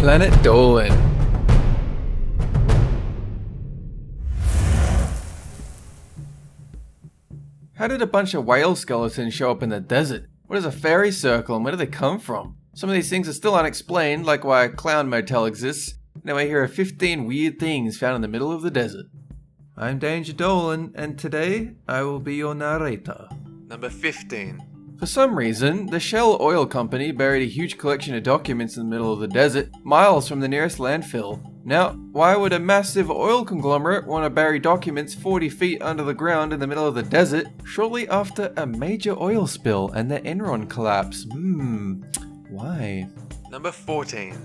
Planet Dolan. How did a bunch of whale skeletons show up in the desert? What is a fairy circle and where do they come from? Some of these things are still unexplained, like why a clown motel exists. Anyway, here are 15 weird things found in the middle of the desert. I'm Danger Dolan, and today I will be your narrator. Number 15. For some reason, the Shell Oil Company buried a huge collection of documents in the middle of the desert, miles from the nearest landfill. Now, why would a massive oil conglomerate want to bury documents 40 feet under the ground in the middle of the desert shortly after a major oil spill and the Enron collapse? Why? Number 14.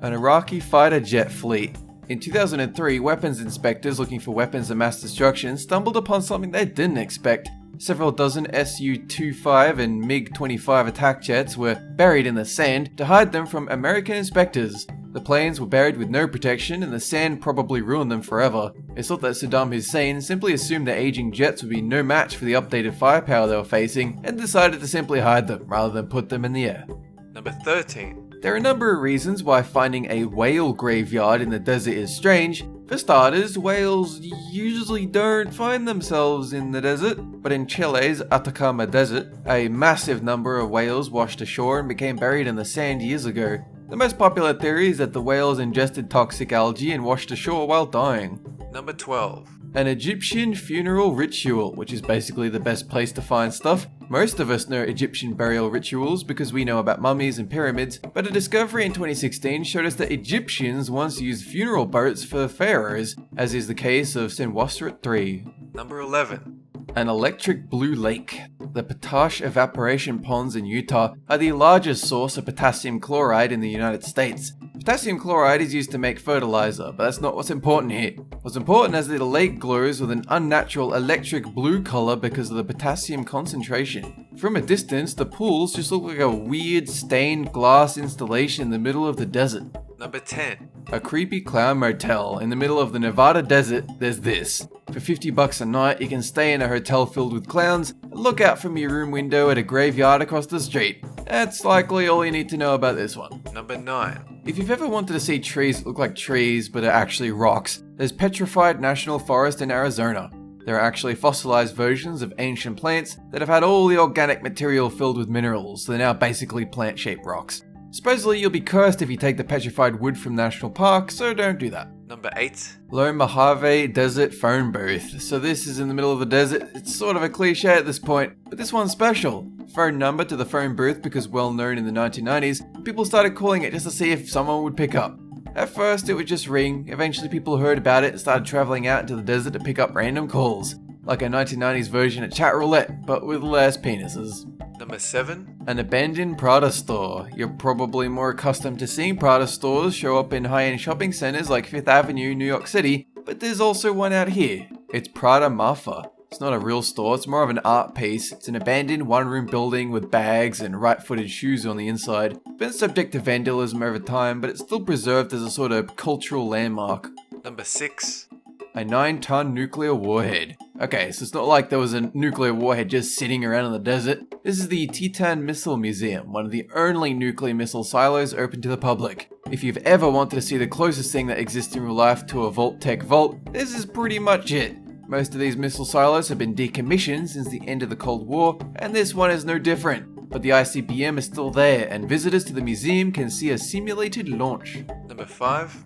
An Iraqi fighter jet fleet. In 2003, weapons inspectors looking for weapons of mass destruction stumbled upon something they didn't expect. Several dozen Su-25 and MiG-25 attack jets were buried in the sand to hide them from American inspectors. The planes were buried with no protection and the sand probably ruined them forever. It's thought that Saddam Hussein simply assumed that aging jets would be no match for the updated firepower they were facing and decided to simply hide them rather than put them in the air. Number 13. There are a number of reasons why finding a whale graveyard in the desert is strange. For starters, whales usually don't find themselves in the desert, but in Chile's Atacama Desert, a massive number of whales washed ashore and became buried in the sand years ago. The most popular theory is that the whales ingested toxic algae and washed ashore while dying. Number 12. An Egyptian funeral ritual, which is basically the best place to find stuff. Most of us know Egyptian burial rituals because we know about mummies and pyramids, but a discovery in 2016 showed us that Egyptians once used funeral boats for pharaohs, as is the case of Senwosret III. Number 11. An electric blue lake. The Potash evaporation ponds in Utah are the largest source of potassium chloride in the United States. Potassium chloride is used to make fertilizer, but that's not what's important here. What's important is that the lake glows with an unnatural electric blue color because of the potassium concentration. From a distance, the pools just look like a weird stained glass installation in the middle of the desert. Number 10. A creepy clown motel. In the middle of the Nevada desert, there's this. For $50 a night, you can stay in a hotel filled with clowns and look out from your room window at a graveyard across the street. That's likely all you need to know about this one. Number 9. If you've ever wanted to see trees that look like trees but are actually rocks, there's Petrified National Forest in Arizona. There are actually fossilized versions of ancient plants that have had all the organic material filled with minerals. They're now basically plant-shaped rocks. Supposedly you'll be cursed if you take the petrified wood from National Park, so don't do that. Number 8. Lone Mojave Desert Phone Booth. So this is in the middle of the desert. It's sort of a cliche at this point, but this one's special. Phone number to the phone booth because well known in the 1990s, people started calling it just to see if someone would pick up. At first it would just ring, eventually people heard about it and started traveling out into the desert to pick up random calls. Like a 1990s version of chat roulette, but with less penises. Number 7. An abandoned Prada store. You're probably more accustomed to seeing Prada stores show up in high-end shopping centers like Fifth Avenue, New York City, but there's also one out here. It's Prada Mafa. It's not a real store, it's more of an art piece. It's an abandoned one-room building with bags and right-footed shoes on the inside. It's been subject to vandalism over time, but it's still preserved as a sort of cultural landmark. Number 6. A 9-ton nuclear warhead. Okay, so it's not like there was a nuclear warhead just sitting around in the desert. This is the Titan Missile Museum, one of the only nuclear missile silos open to the public. If you've ever wanted to see the closest thing that exists in real life to a Vault-Tec vault, this is pretty much it. Most of these missile silos have been decommissioned since the end of the Cold War, and this one is no different. But the ICBM is still there, and visitors to the museum can see a simulated launch. Number 5.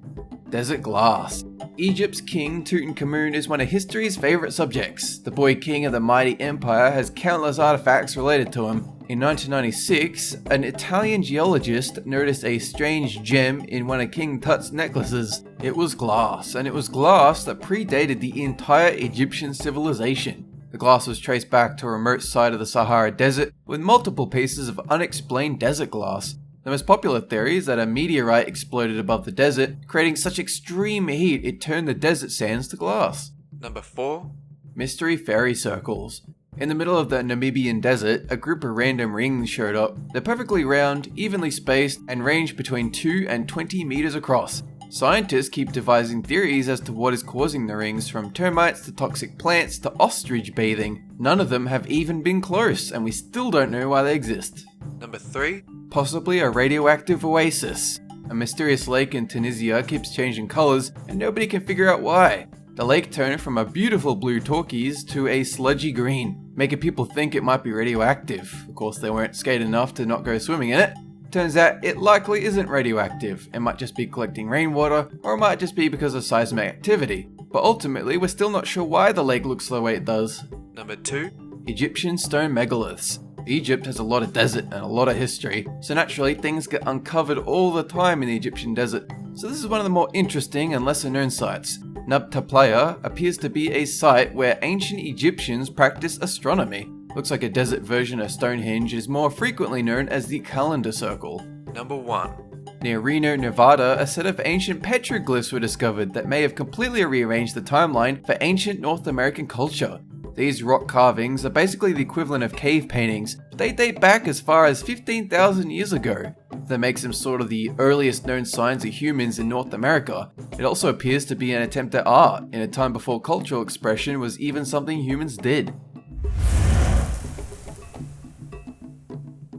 Desert glass. Egypt's king Tutankhamun is one of history's favorite subjects. The boy king of the mighty empire has countless artifacts related to him. In 1996, an Italian geologist noticed a strange gem in one of King Tut's necklaces. It was glass, and it was glass that predated the entire Egyptian civilization. The glass was traced back to a remote side of the Sahara Desert with multiple pieces of unexplained desert glass. The most popular theory is that a meteorite exploded above the desert, creating such extreme heat it turned the desert sands to glass. Number 4. Mystery fairy circles. In the middle of the Namibian desert, a group of random rings showed up. They're perfectly round, evenly spaced, and range between 2 and 20 meters across. Scientists keep devising theories as to what is causing the rings, from termites to toxic plants to ostrich bathing. None of them have even been close, and we still don't know why they exist. Number 3. Possibly a radioactive oasis. A mysterious lake in Tunisia keeps changing colours and nobody can figure out why. The lake turned from a beautiful blue turquoise to a sludgy green, making people think it might be radioactive. Of course, they weren't scared enough to not go swimming in it. Turns out it likely isn't radioactive. It might just be collecting rainwater, or it might just be because of seismic activity. But ultimately, we're still not sure why the lake looks the way it does. Number 2. Egyptian stone megaliths. Egypt has a lot of desert and a lot of history, so naturally things get uncovered all the time in the Egyptian desert. So this is one of the more interesting and lesser known sites. Nabta Playa appears to be a site where ancient Egyptians practiced astronomy. Looks like a desert version of Stonehenge is more frequently known as the Calendar Circle. Number 1. Near Reno, Nevada, a set of ancient petroglyphs were discovered that may have completely rearranged the timeline for ancient North American culture. These rock carvings are basically the equivalent of cave paintings, but they date back as far as 15,000 years ago. That makes them sort of the earliest known signs of humans in North America. It also appears to be an attempt at art, in a time before cultural expression was even something humans did.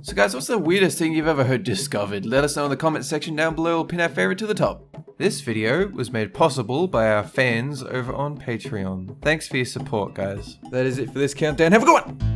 So guys, what's the weirdest thing you've ever heard discovered? Let us know in the comment section down below, or pin our favorite to the top. This video was made possible by our fans over on Patreon. Thanks for your support, guys. That is it for this countdown. Have a good one!